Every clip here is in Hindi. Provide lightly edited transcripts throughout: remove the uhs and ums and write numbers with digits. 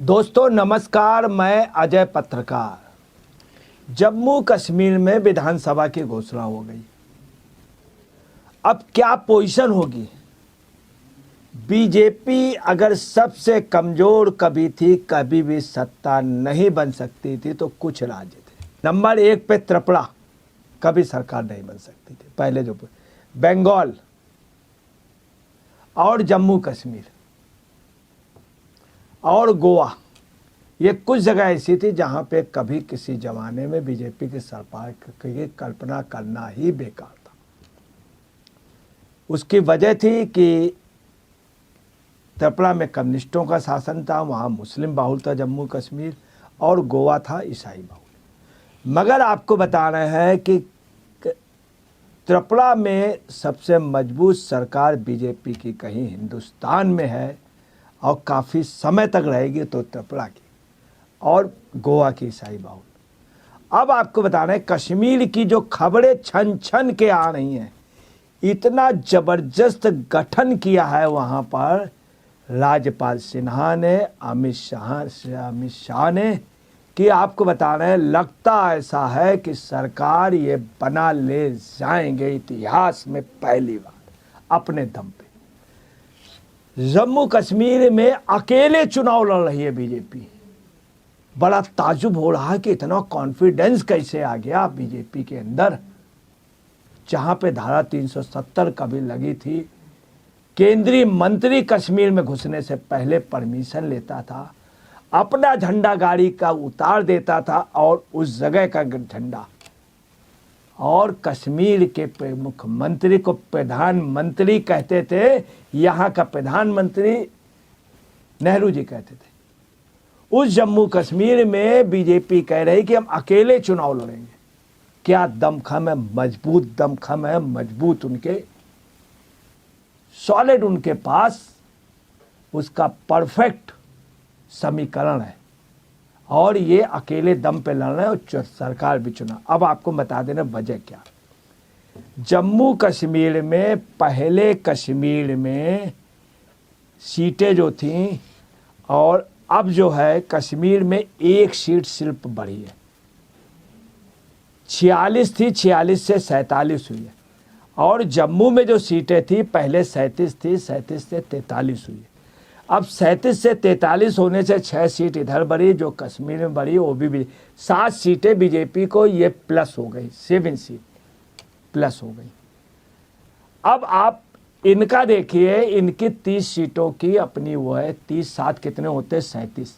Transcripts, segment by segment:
दोस्तों नमस्कार, मैं अजय पत्रकार। जम्मू कश्मीर में विधानसभा की घोषणा हो गई। अब क्या पोजीशन होगी? बीजेपी अगर सबसे कमजोर कभी थी, कभी भी सत्ता नहीं बन सकती थी, तो कुछ राज्य थे। नंबर 1 पे त्रिपुरा, कभी सरकार नहीं बन सकती थी पहले। जो बंगाल और जम्मू कश्मीर और गोवा, ये कुछ जगह ऐसी थी जहां पे कभी किसी जमाने में बीजेपी की सरकार की कल्पना करना ही बेकार था। उसकी वजह थी कि त्रिपुरा में कम्युनिस्टों का शासन था, वहाँ मुस्लिम बाहुल था जम्मू कश्मीर, और गोवा था ईसाई बाहुल। मगर आपको बता रहे हैं कि त्रिपुरा में सबसे मजबूत सरकार बीजेपी की कहीं हिंदुस्तान में है और काफ़ी समय तक रहेगी, तो त्रिपुरा की और गोवा की ईसाई बाहुल। अब आपको बता रहे हैं कश्मीर की जो खबरें छन छन के आ रही हैं, इतना ज़बरदस्त गठन किया है वहाँ पर राज्यपाल सिन्हा ने, अमित शाह ने, कि आपको बता रहे हैं लगता ऐसा है कि सरकार ये बना ले जाएंगे इतिहास में पहली बार अपने दम पे। जम्मू कश्मीर में अकेले चुनाव लड़ रही है बीजेपी। बड़ा ताजुब हो रहा है कि इतना कॉन्फिडेंस कैसे आ गया बीजेपी के अंदर, जहां पे धारा 370 कभी लगी थी। केंद्रीय मंत्री कश्मीर में घुसने से पहले परमिशन लेता था, अपना झंडा गाड़ी का उतार देता था और उस जगह का झंडा, और कश्मीर के मुख्यमंत्री को प्रधानमंत्री कहते थे। यहाँ का प्रधानमंत्री नेहरू जी कहते थे। उस जम्मू कश्मीर में बीजेपी कह रही कि हम अकेले चुनाव लड़ेंगे। क्या दमखम है, मजबूत दमखम है, मजबूत उनके सॉलिड उनके पास उसका परफेक्ट समीकरण है, और ये अकेले दम पे लड़ रहे हैं और सरकार भी चुना। अब आपको बता देना वजह क्या। जम्मू कश्मीर में पहले कश्मीर में सीटें जो थीं, और अब जो है कश्मीर में एक सीट सिर्फ बढ़ी है। 46 थी, 46 से 47 हुई है। और जम्मू में जो सीटें थी पहले 37 थी, 37 से 43 हुई है। अब 37 से 43 होने से 6 सीट इधर बढ़ी, जो कश्मीर में बढ़ी वो भी 7 सीटें बीजेपी को ये प्लस हो गई, 7 सीट प्लस हो गई। अब आप इनका देखिए, इनकी 30 सीटों की अपनी वो है, 30 7 कितने होते हैं? 37।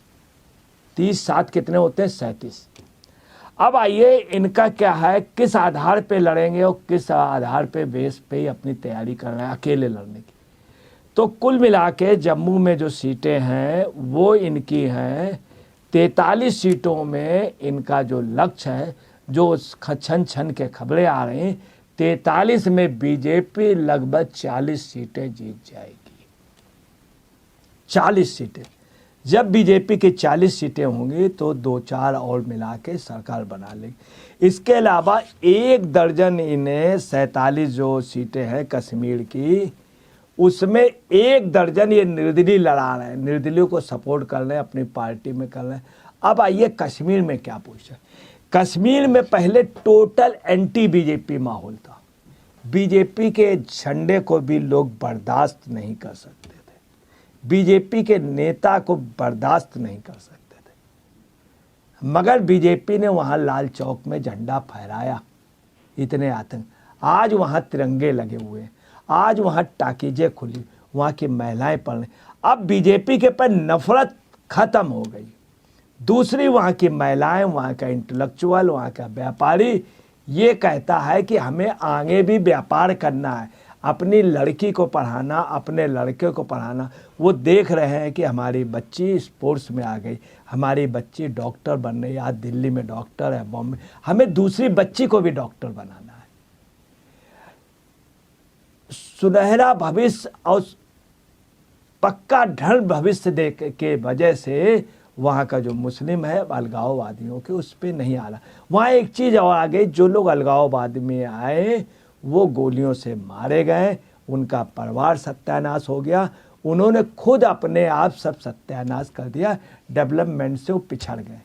30 7 कितने होते हैं? 37। अब आइए इनका क्या है, किस आधार पे लड़ेंगे और किस आधार पे बेस पे अपनी तैयारी कर रहे हैं अकेले लड़ने की। तो कुल मिला के जम्मू में जो सीटें हैं वो इनकी हैं 43 सीटों में। इनका जो लक्ष्य है, जो छन छन के खबरें आ रही हैं, 43 में बीजेपी लगभग 40 सीटें जीत जाएगी। 40 सीटें। जब बीजेपी की 40 सीटें होंगी तो 2-4 और मिला के सरकार बना लेगी। इसके अलावा 1 दर्जन इन्हें 47 जो सीटें हैं कश्मीर की, उसमें 1 दर्जन ये निर्दलीय लड़ा रहे हैं, निर्दलीयों को सपोर्ट कर रहे हैं, अपनी पार्टी में कर रहे हैं। अब आइए कश्मीर में क्या पोजीशन। कश्मीर में पहले टोटल एंटी बीजेपी माहौल था। बीजेपी के झंडे को भी लोग बर्दाश्त नहीं कर सकते थे, बीजेपी के नेता को बर्दाश्त नहीं कर सकते थे। मगर बीजेपी ने वहाँ लाल चौक में झंडा फहराया, इतने आतंक। आज वहाँ तिरंगे लगे हुए हैं, आज वहाँ टाकीजें खुली, वहाँ की महिलाएं पढ़ रही। अब बीजेपी के पर नफरत खत्म हो गई। दूसरी, वहाँ की महिलाएं, वहाँ का इंटेलेक्चुअल, वहाँ का व्यापारी ये कहता है कि हमें आगे भी व्यापार करना है, अपनी लड़की को पढ़ाना, अपने लड़के को पढ़ाना। वो देख रहे हैं कि हमारी बच्ची स्पोर्ट्स में आ गई, हमारी बच्ची डॉक्टर बन रही है, आज दिल्ली में डॉक्टर है, बॉम्बे, हमें दूसरी बच्ची को भी डॉक्टर बनाना है। सुनहरा भविष्य और पक्का ढल भविष्य देख के वजह से वहाँ का जो मुस्लिम है अलगाववादियों के उस पर नहीं आ रहा। वहाँ एक चीज़ और आ गई, जो लोग अलगाववाद में आए वो गोलियों से मारे गए, उनका परिवार सत्यानाश हो गया, उन्होंने खुद अपने आप सब सत्यानाश कर दिया, डेवलपमेंट से वो पिछड़ गए।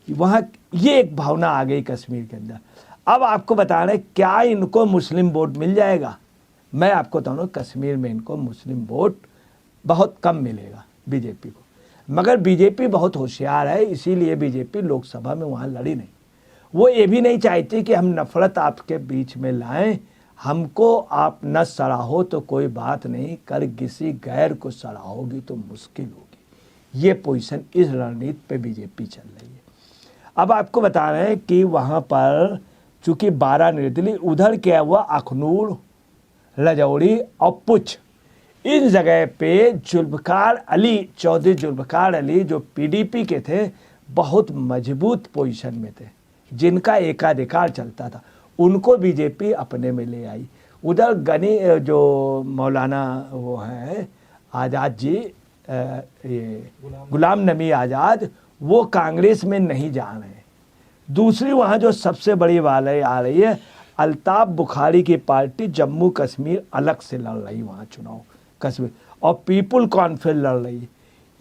वहाँ ये एक भावना आ गई कश्मीर के अंदर। अब आपको बता रहे क्या इनको मुस्लिम वोट मिल जाएगा? मैं आपको बता रहा हूँ कश्मीर में इनको मुस्लिम वोट बहुत कम मिलेगा बीजेपी को, मगर बीजेपी बहुत होशियार है, इसीलिए बीजेपी लोकसभा में वहाँ लड़ी नहीं। वो ये भी नहीं चाहती कि हम नफरत आपके बीच में लाएं, हमको आप न सराहो तो कोई बात नहीं, कर किसी गैर को सराहोगी तो मुश्किल होगी। ये पोजीशन, इस रणनीति पे बीजेपी चल रही है। अब आपको बता रहे हैं कि वहाँ पर चूंकि 12 निर्दलीय, उधर क्या हुआ, अखनूर, रजौरी और पुंछ, इन जगह पे जुल्फ़िकार अली, चौधरी जुल्फ़िकार अली जो पीडीपी के थे, बहुत मजबूत पोजीशन में थे, जिनका एकाधिकार चलता था, उनको बीजेपी अपने में ले आई। उधर गनी जो मौलाना वो हैं आज़ाद जी, ये गुलाम नबी आज़ाद, वो कांग्रेस में नहीं जा रहे हैं। दूसरी वहाँ जो सबसे बड़ी वाले आ रही है, अल्ताफ बुखारी की पार्टी जम्मू कश्मीर अलग से लड़ रही वहाँ चुनाव कश्मीर, और पीपुल कॉन्फ्रेंस लड़ रही।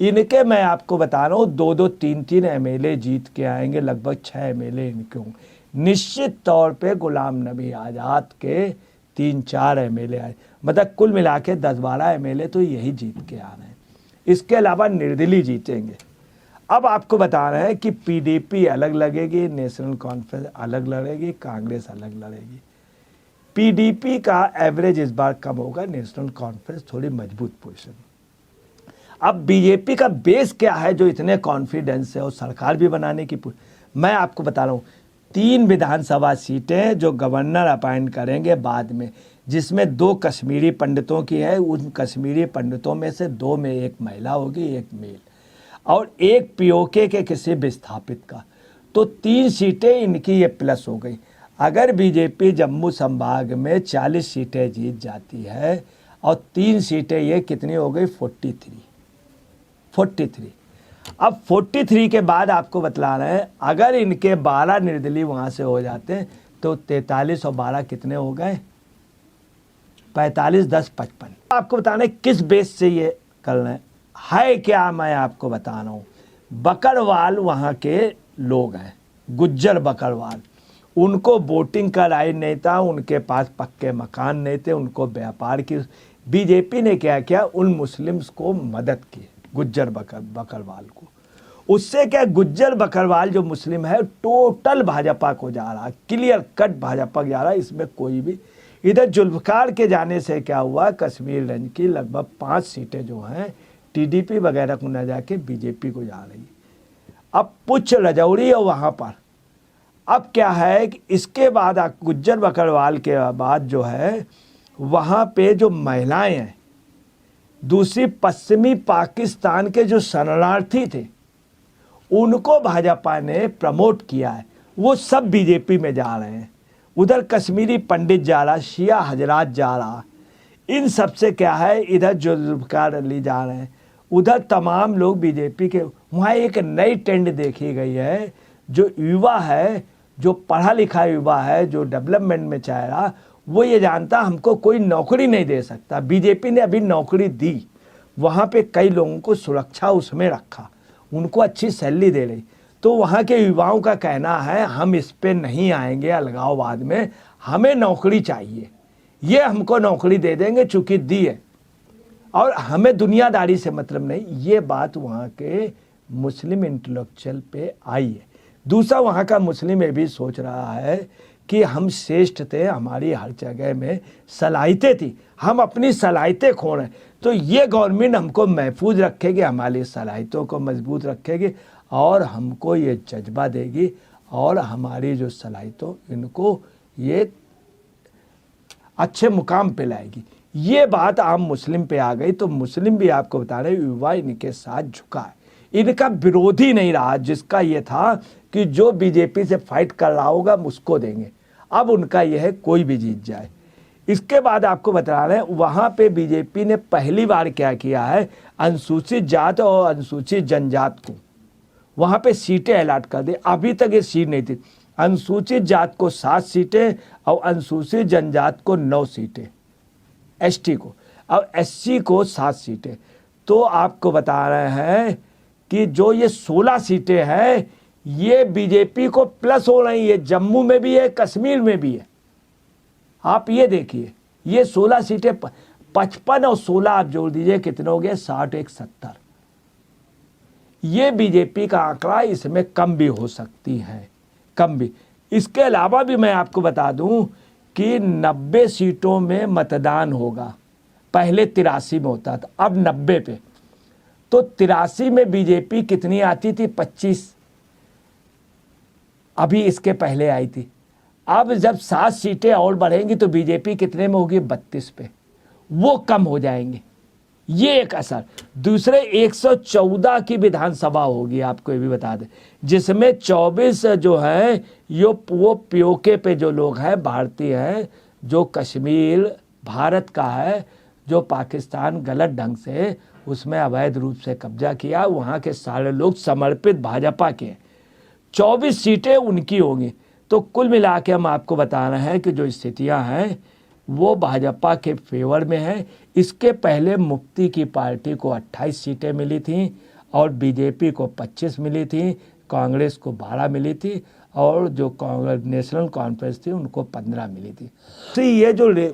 इनके मैं आपको बता रहा हूँ 2-2, 3-3 एमएलए जीत के आएंगे, लगभग 6 एमएलए इनके होंगे। निश्चित तौर पे गुलाम नबी आज़ाद के 3-4 एमएलए आए, मतलब कुल मिला के 10-12 एमएलए तो यही जीत के आ रहे हैं। इसके अलावा निर्दलीय जीतेंगे। अब आपको बता रहे हैं कि पीडीपी अलग लगेगी, नेशनल कॉन्फ्रेंस अलग लड़ेगी, कांग्रेस अलग लड़ेगी। पीडीपी का एवरेज इस बार कम होगा, नेशनल कॉन्फ्रेंस थोड़ी मजबूत पोजीशन। अब बीजेपी का बेस क्या है जो इतने कॉन्फिडेंस है और सरकार भी बनाने की, मैं आपको बता रहा हूँ 3 विधानसभा सीटें जो गवर्नर अपॉइंट करेंगे बाद में, जिसमें 2 कश्मीरी पंडितों की है, उन कश्मीरी पंडितों में से 2 में एक महिला होगी, एक मेल, और एक पीओके के किसी विस्थापित का, तो 3 सीटें इनकी ये प्लस हो गई। अगर बीजेपी जम्मू संभाग में 40 सीटें जीत जाती है और 3 सीटें ये कितनी हो गई, 43। अब 43 के बाद आपको बतला रहे हैं, अगर इनके 12 निर्दलीय वहाँ से हो जाते हैं तो 43 और 12 कितने हो गए, 45, 10, 55। आपको बताना है किस बेस से ये कर रहे है क्या, मैं आपको बता रहा हूँ। बकरवाल वहाँ के लोग हैं, गुज्जर बकरवाल, उनको वोटिंग का राइट नहीं था, उनके पास पक्के मकान नहीं थे, उनको व्यापार की, बीजेपी ने क्या किया, उन मुस्लिम्स को मदद की, गुज्जर बकरवाल को। उससे क्या, गुज्जर बकरवाल जो मुस्लिम है टोटल भाजपा को जा रहा, क्लियर कट भाजपा जा रहा, इसमें कोई भी। इधर जुल्फ़िकार के जाने से क्या हुआ, कश्मीर रेंज की लगभग 5 सीटें जो हैं टीडीपी वगैरह को न जाके बीजेपी को जा रही। अब पुंछ, रजौरी और वहाँ पर अब क्या है कि इसके बाद गुज्जर बकरवाल के बाद जो है वहाँ पे जो महिलाएं हैं, दूसरी पश्चिमी पाकिस्तान के जो शरणार्थी थे उनको भाजपा ने प्रमोट किया है, वो सब बीजेपी में जा रहे हैं। उधर कश्मीरी पंडित जा रहा, शिया हजरात जा रहा, इन सब से क्या है, इधर जुल्फ़िकार अली जा रहे हैं, उधर तमाम लोग बीजेपी के। वहाँ एक नई ट्रेंड देखी गई है, जो युवा है, जो पढ़ा लिखा युवा है, जो डेवलपमेंट में चाह रहा, वो ये जानता हमको कोई नौकरी नहीं दे सकता। बीजेपी ने अभी नौकरी दी, वहाँ पे कई लोगों को सुरक्षा उसमें रखा, उनको अच्छी सैलरी दे रही, तो वहाँ के युवाओं का कहना है हम इस पे नहीं आएंगे अलगाववाद में, हमें नौकरी चाहिए, ये हमको नौकरी दे देंगे चूँकि दी है, और हमें दुनियादारी से मतलब नहीं। ये बात वहाँ के मुस्लिम इंटेलेक्चुअल पे आई है। दूसरा, वहाँ का मुस्लिम ये भी सोच रहा है कि हम श्रेष्ठ थे, हमारी हर जगह में सलाहियतें थी, हम अपनी सलाहियतें खो रहे हैं, तो ये गवर्नमेंट हमको महफूज रखेगी, हमारी सलाहियतों को मजबूत रखेगी और हमको ये जज्बा देगी और हमारी जो सलाहियतों इनको ये अच्छे मुकाम पे लाएगी। ये बात आम मुस्लिम पे आ गई, तो मुस्लिम भी आपको बता रहे युवा इनके साथ झुका है, इनका विरोधी नहीं रहा, जिसका ये था कि जो बीजेपी से फाइट कर रहा होगा उसको देंगे। अब उनका यह है कोई भी जीत जाए। इसके बाद आपको बता रहे हैं वहाँ पे बीजेपी ने पहली बार क्या किया है, अनुसूचित जात और अनुसूचित जनजात को वहाँ पे सीटें अलॉट कर दी। अभी तक ये सीट नहीं थी। अनुसूचित जात को 7 सीटें और अनुसूचित जनजात को 9 सीटें, एसटी को। अब एससी को 7 सीटें। तो आपको बता रहे हैं कि जो ये 16 सीटें हैं ये बीजेपी को प्लस हो रही है। जम्मू में भी है, कश्मीर में भी है। आप ये देखिए, ये 16 सीटें 55 और 16 आप जोड़ दीजिए कितने हो गए, 60 एक 70। ये बीजेपी का आंकड़ा, इसमें कम भी हो सकती है, कम भी। इसके अलावा भी मैं आपको बता दूं कि 90 सीटों में मतदान होगा। पहले 83 में होता था, अब 90 पे। तो 83 में बीजेपी कितनी आती थी, 25। अभी इसके पहले आई थी। अब जब 7 सीटें और बढ़ेंगी तो बीजेपी कितने में होगी, 32 पे। वो कम हो जाएंगे, ये एक असर। दूसरे 114 की विधानसभा होगी, आपको ये भी बता दें, जिसमें 24 जो है वो पीओके पे जो लोग हैं, भारतीय हैं, जो कश्मीर भारत का है, जो पाकिस्तान गलत ढंग से उसमें अवैध रूप से कब्जा किया, वहाँ के सारे लोग समर्पित भाजपा के हैं। 24 सीटें उनकी होंगी। तो कुल मिला के हम आपको बता रहे हैं कि जो स्थितियां हैं वो भाजपा के फेवर में है। इसके पहले मुक्ति की पार्टी को 28 सीटें मिली थीं और बीजेपी को 25 मिली थी, कांग्रेस को 12 मिली थी और जो कांग्रेस नेशनल कॉन्फ्रेंस थी उनको 15 मिली थी। तो ये जो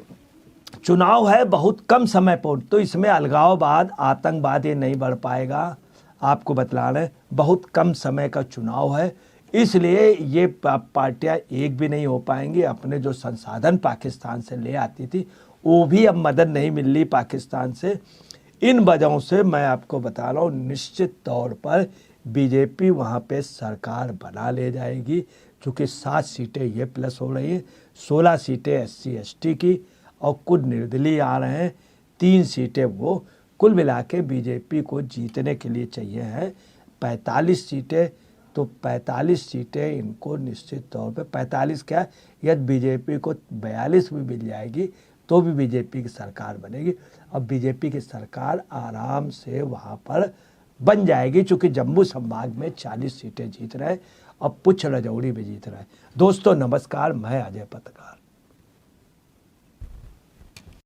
चुनाव है बहुत कम समय पर, तो इसमें अलगाववाद, आतंकवाद ये नहीं बढ़ पाएगा। आपको बतला रहे, बहुत कम समय का चुनाव है, इसलिए ये पार्टियां एक भी नहीं हो पाएंगी। अपने जो संसाधन पाकिस्तान से ले आती थी वो भी अब मदद नहीं मिल रही पाकिस्तान से। इन वजहों से मैं आपको बता रहा हूँ निश्चित तौर पर बीजेपी वहाँ पे सरकार बना ले जाएगी, चूँकि 7 सीटें ये प्लस हो रही हैं, 16 सीटें SC ST की और कुछ निर्दलीय आ रहे हैं, 3 सीटें वो। कुल मिला के बीजेपी को जीतने के लिए चाहिए है 45 सीटें। तो 45 सीटें इनको निश्चित तौर पे, 45 क्या, यदि बीजेपी को 42 भी मिल जाएगी तो भी बीजेपी की सरकार बनेगी। अब बीजेपी की सरकार आराम से वहाँ पर बन जाएगी, चूँकि जम्मू संभाग में 40 सीटें जीत रहे हैं और पुछ रजौड़ी भी जीत रहे हैं। दोस्तों नमस्कार, मैं अजय पत्रकार।